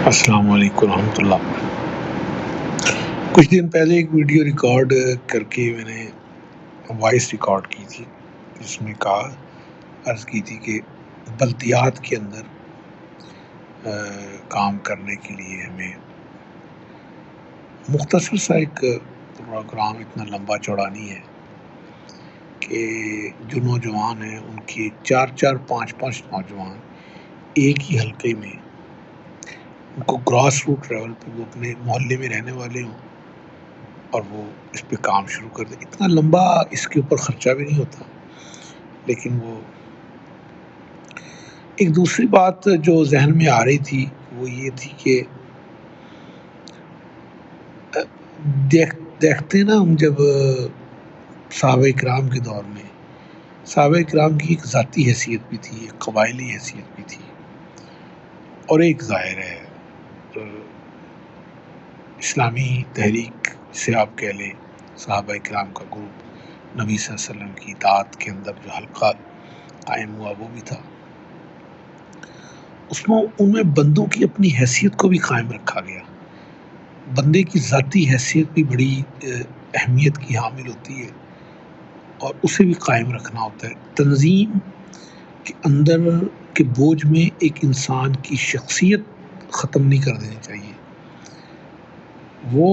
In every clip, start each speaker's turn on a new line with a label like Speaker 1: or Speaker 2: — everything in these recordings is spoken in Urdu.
Speaker 1: السلام علیکم ورحمۃ اللہ۔ کچھ دن پہلے ایک ویڈیو ریکارڈ کر کے میں نے وائس ریکارڈ کی تھی، جس میں عرض کی تھی کہ بلدیات کے اندر کام کرنے کے لیے ہمیں مختصر سا ایک پروگرام، اتنا لمبا چوڑا نہیں ہے، کہ جو نوجوان ہیں ان کے 4-4 5-5 نوجوان ایک ہی حلقے میں، ان کو گراس روٹ لیول پہ، وہ اپنے محلے میں رہنے والے ہوں اور وہ اس پہ کام شروع کر دیں۔ اتنا لمبا اس کے اوپر خرچہ بھی نہیں ہوتا، لیکن وہ ایک دوسری بات جو ذہن میں آ رہی تھی وہ یہ تھی کہ دیکھتے نا ہم، جب صحابہ کرام کے دور میں صحابہ کرام کی ایک ذاتی حیثیت بھی تھی، ایک قبائلی حیثیت بھی تھی، اور ایک ظاہر ہے اسلامی تحریک سے آپ کہہ لیں، صحابہ کرام کا گروپ، نبی صلی اللہ علیہ وسلم کی اطاعت کے اندر جو حلقہ قائم ہوا وہ بھی تھا، ان میں بندوں کی اپنی حیثیت کو بھی قائم رکھا گیا۔ بندے کی ذاتی حیثیت بھی بڑی اہمیت کی حامل ہوتی ہے، اور اسے بھی قائم رکھنا ہوتا ہے۔ تنظیم کے اندر کے بوجھ میں ایک انسان کی شخصیت ختم نہیں کر دینی چاہیے، وہ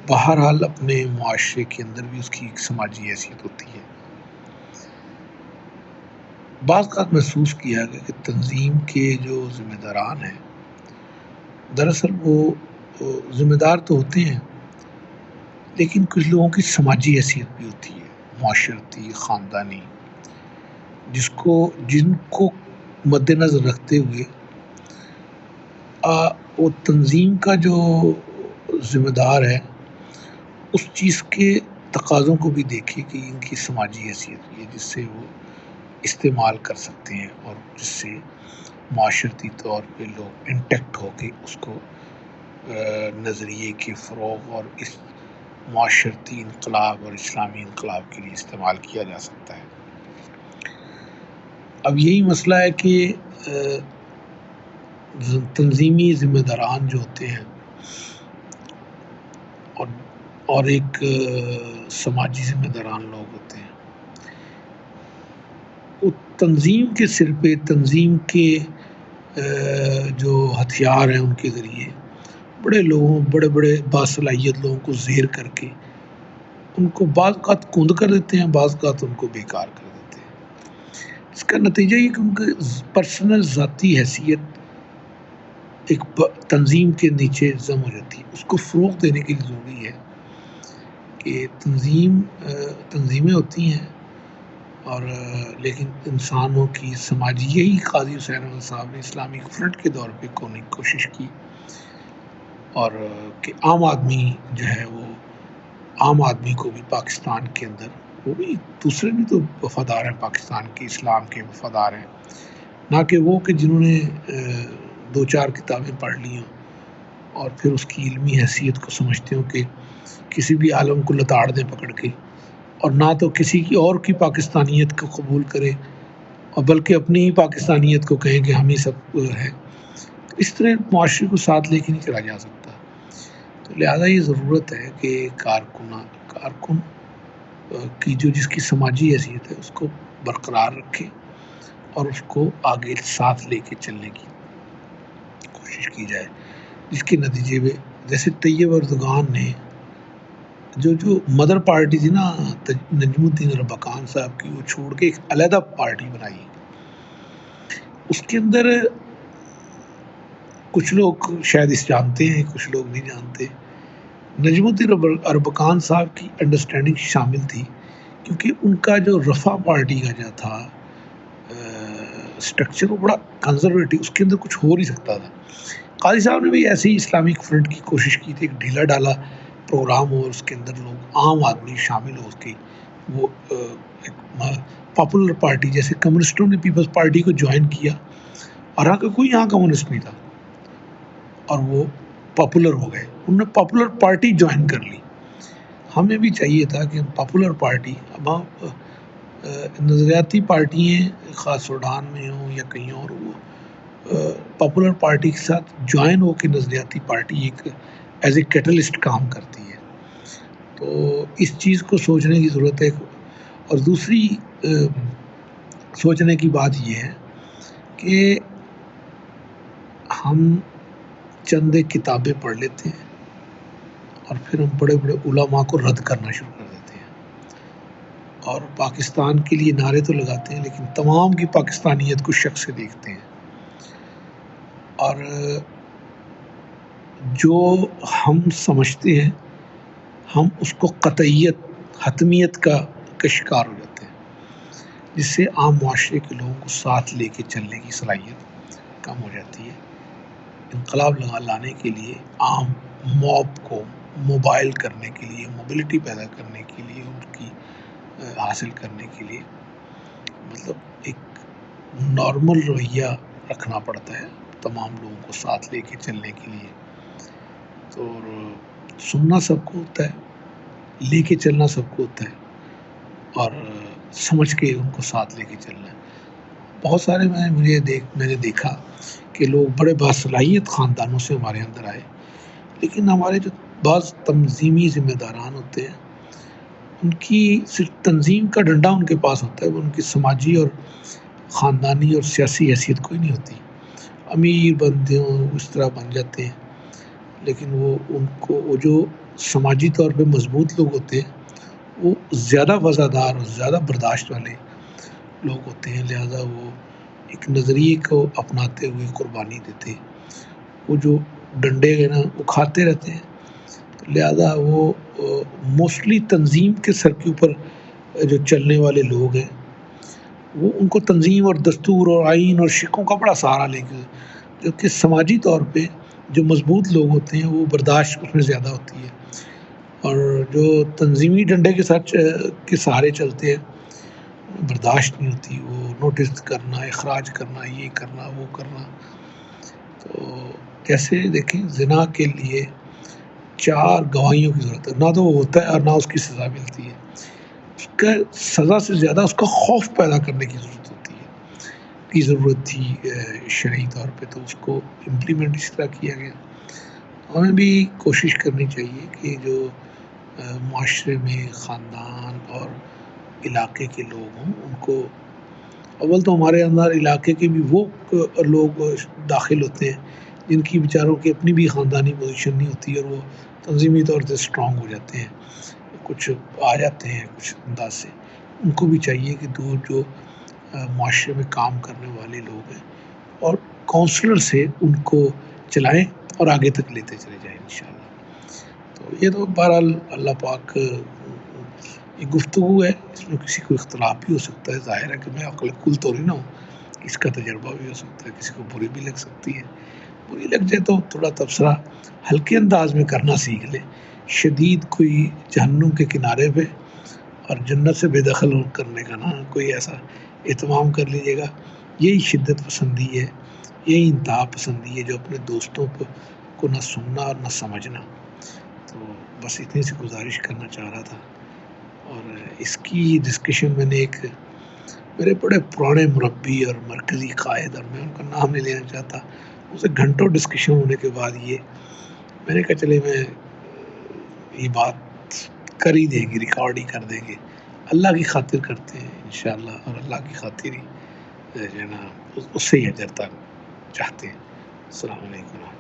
Speaker 1: بہرحال اپنے معاشرے کے اندر بھی اس کی ایک سماجی حیثیت ہوتی ہے۔ بعض اوقات محسوس کیا گیا کہ تنظیم کے جو ذمہ داران ہیں، دراصل وہ ذمہ دار تو ہوتے ہیں، لیکن کچھ لوگوں کی سماجی حیثیت بھی ہوتی ہے، معاشرتی، خاندانی، جن کو مد نظر رکھتے ہوئے وہ تنظیم کا جو ذمہ دار ہے اس چیز کے تقاضوں کو بھی دیکھے کہ ان کی سماجی حیثیت بھی ہے، جس سے وہ استعمال کر سکتے ہیں اور جس سے معاشرتی طور پہ لوگ انٹیکٹ ہو کے اس کو نظریے کے فروغ اور اس معاشرتی انقلاب اور اسلامی انقلاب کے لیے استعمال کیا جا سکتا ہے۔ اب یہی مسئلہ ہے کہ تنظیمی ذمہ داران جو ہوتے ہیں اور ایک سماجی ذمہ داران لوگ ہوتے ہیں، وہ تنظیم کے سر پہ، تنظیم کے جو ہتھیار ہیں ان کے ذریعے بڑے بڑے باصلاحیت لوگوں کو زیر کر کے ان کو بعض اوقات کند کر دیتے ہیں، بعض اوقات ان کو بیکار کر دیتے ہیں۔ اس کا نتیجہ یہ کہ ان کی پرسنل ذاتی حیثیت ایک تنظیم کے نیچے ضم ہو جاتی ہے۔ اس کو فروغ دینے کے لیے ضروری ہے کہ تنظیمیں ہوتی ہیں، اور لیکن انسانوں کی سماجی، یہی قاضی حسین احمد صاحب نے اسلامک فرنٹ کے دور پہ کوشش کی، اور کہ عام آدمی جو ہے وہ عام آدمی کو بھی پاکستان کے اندر، وہ بھی دوسرے بھی تو وفادار ہیں، پاکستان کے اسلام کے وفادار ہیں، نہ کہ وہ کہ جنہوں نے 2-4 کتابیں پڑھ لی ہوں اور پھر اس کی علمی حیثیت کو سمجھتے ہوں کہ کسی بھی عالم کو لتاڑ دیں پکڑ کے، اور نہ تو کسی کی اور کی پاکستانیت کو قبول کرے، اور بلکہ اپنی ہی پاکستانیت کو کہیں کہ ہم ہی سب ہیں۔ اس طرح معاشرے کو ساتھ لے کے نہیں چلا جا سکتا، تو لہٰذا یہ ضرورت ہے کہ کارکن کی جس کی سماجی حیثیت ہے اس کو برقرار رکھے اور اس کو آگے ساتھ لے کے چلنے کی کوشش کی جائے، جس کے نتیجے میں جیسے طیب اردگان نے جو مدر پارٹی تھی نا نجم الدین اربکان صاحب کی، وہ چھوڑ کے ایک علیحدہ پارٹی بنائی۔ اس کے اندر کچھ لوگ شاید اس جانتے ہیں، کچھ لوگ نہیں جانتے، نجم الدین اربکان صاحب کی انڈرسٹینڈنگ شامل تھی، کیونکہ ان کا جو رفع پارٹی کا جو تھا سٹرکچر، وہ بڑا کنزرویٹو، اس کے اندر کچھ ہو نہیں سکتا تھا۔ قاضی صاحب نے بھی ایسے ہی اسلامک فرنٹ کی کوشش کی تھی، ایک ڈھیلا ڈالا پروگرام ہو اور اس کے اندر لوگ عام آدمی شامل ہو کے، وہ پاپولر پارٹی، جیسے کمیونسٹوں نے پیپلز پارٹی کو جوائن کیا، اور کوئی یہاں کمیونسٹ نہیں تھا، اور وہ پاپولر ہو گئے، انہوں نے پاپولر پارٹی جوائن کر لی۔ ہمیں بھی چاہیے تھا کہ ہم پاپولر پارٹی، اب نظریاتی پارٹیاں خاص سوڈان میں ہوں یا کہیں اور ہو، پاپولر پارٹی کے ساتھ جوائن ہو کے نظریاتی پارٹی ایک ایز اے کیٹلسٹ کام کرتی ہے. تو اس چیز کو سوچنے کی ضرورت ہے. اور دوسری سوچنے کی بات یہ ہے کہ ہم چند کتابیں پڑھ لیتے ہیں اور پھر ہم بڑے بڑے علماء کو رد کرنا شروع کر دیتے ہیں اور پاکستان کے لیے نعرے تو لگاتے ہیں لیکن تمام کی پاکستانیت کو شک سے دیکھتے ہیں. اور جو ہم سمجھتے ہیں ہم اس کو قطعیت حتمیت کا شکار ہو جاتے ہیں، جس سے عام معاشرے کے لوگوں کو ساتھ لے کے چلنے کی صلاحیت کم ہو جاتی ہے. انقلاب لانے کے لیے عام موب کو موبائل کرنے کے لیے، موبلٹی پیدا کرنے کے لیے، ان کی حاصل کرنے کے لیے مطلب ایک نارمل رویہ رکھنا پڑتا ہے تمام لوگوں کو ساتھ لے کے چلنے کے لیے. تو سننا سب کو ہوتا ہے، لے کے چلنا سب کو ہوتا ہے اور سمجھ کے ان کو ساتھ لے کے چلنا ہے. بہت سارے میں نے دیکھا کہ لوگ بڑے باصلاحیت خاندانوں سے ہمارے اندر آئے، لیکن ہمارے جو بعض تنظیمی ذمہ داران ہوتے ہیں ان کی صرف تنظیم کا ڈنڈا ان کے پاس ہوتا ہے، وہ ان کی سماجی اور خاندانی اور سیاسی حیثیت کوئی نہیں ہوتی. امیر بنتے ہوں اس طرح بن جاتے ہیں، لیکن وہ جو سماجی طور پہ مضبوط لوگ ہوتے ہیں وہ زیادہ وفادار اور زیادہ برداشت والے لوگ ہوتے ہیں. لہذا وہ ایک نظریے کو اپناتے ہوئے قربانی دیتے. وہ جو ڈنڈے ہیں نا وہ کھاتے رہتے ہیں، لہذا وہ موسٹلی تنظیم کے سر کے اوپر جو چلنے والے لوگ ہیں وہ ان کو تنظیم اور دستور اور آئین اور شکوں کا بڑا سہارا لے کے، جو کہ سماجی طور پہ جو مضبوط لوگ ہوتے ہیں وہ برداشت اس میں زیادہ ہوتی ہے. اور جو تنظیمی ڈنڈے کے سہارے چلتے ہیں برداشت نہیں ہوتی، وہ نوٹس کرنا، اخراج کرنا، یہ کرنا وہ کرنا. تو جیسے دیکھیں زنا کے لیے 4 گواہیوں کی ضرورت ہے، نہ تو وہ ہوتا ہے اور نہ اس کی سزا ملتی ہے. اس کا سزا سے زیادہ اس کا خوف پیدا کرنے کی ضرورت تھی شرعی طور پہ، تو اس کو امپلیمنٹ اس طرح کیا گیا. ہمیں بھی کوشش کرنی چاہیے کہ جو معاشرے میں خاندان اور علاقے کے لوگ ہوں ان کو اول تو ہمارے اندر علاقے کے بھی وہ لوگ داخل ہوتے ہیں جن کی بیچاروں کی اپنی بھی خاندانی پوزیشن نہیں ہوتی اور وہ تنظیمی طور سے اسٹرانگ ہو جاتے ہیں، کچھ آ جاتے ہیں کچھ انداز سے. ان کو بھی چاہیے کہ جو معاشرے میں کام کرنے والے لوگ ہیں اور کونسلر سے ان کو چلائیں اور آگے تک لیتے چلے جائیں انشاءاللہ. تو یہ تو بہرحال اللہ پاک یہ گفتگو ہے، اس میں کسی کو اختلاف بھی ہو سکتا ہے. ظاہر ہے کہ میں عقل کل تو نہیں نہ ہوں، اس کا تجربہ بھی ہو سکتا ہے، کسی کو بری بھی لگ سکتی ہے. بری لگ جائے تو تھوڑا تبصرہ ہلکے انداز میں کرنا سیکھ لے. شدید کوئی جہنم کے کنارے پہ اور جنت سے بے دخل کرنے کا نہ کوئی ایسا اہتمام کر لیجیے گا. یہی شدت پسندی ہے، یہی انتہا پسندی ہے جو اپنے دوستوں کو نہ سننا اور نہ سمجھنا. تو بس اتنی سی گزارش کرنا چاہ رہا تھا. اور اس کی ڈسکشن میں نے میرے بڑے پرانے مربی اور مرکزی قائد، اور میں ان کا نام نہیں لینا چاہتا، اسے گھنٹوں ڈسکشن ہونے کے بعد میں نے کہا چلے میں یہ بات کر ہی دیں گے، ریکارڈ ہی کر دیں گے. اللہ کی خاطر کرتے ہیں انشاءاللہ، اور اللہ کی خاطر ہی جو ہے نا اس سے ہی اجر تک چاہتے ہیں. السلام علیکم.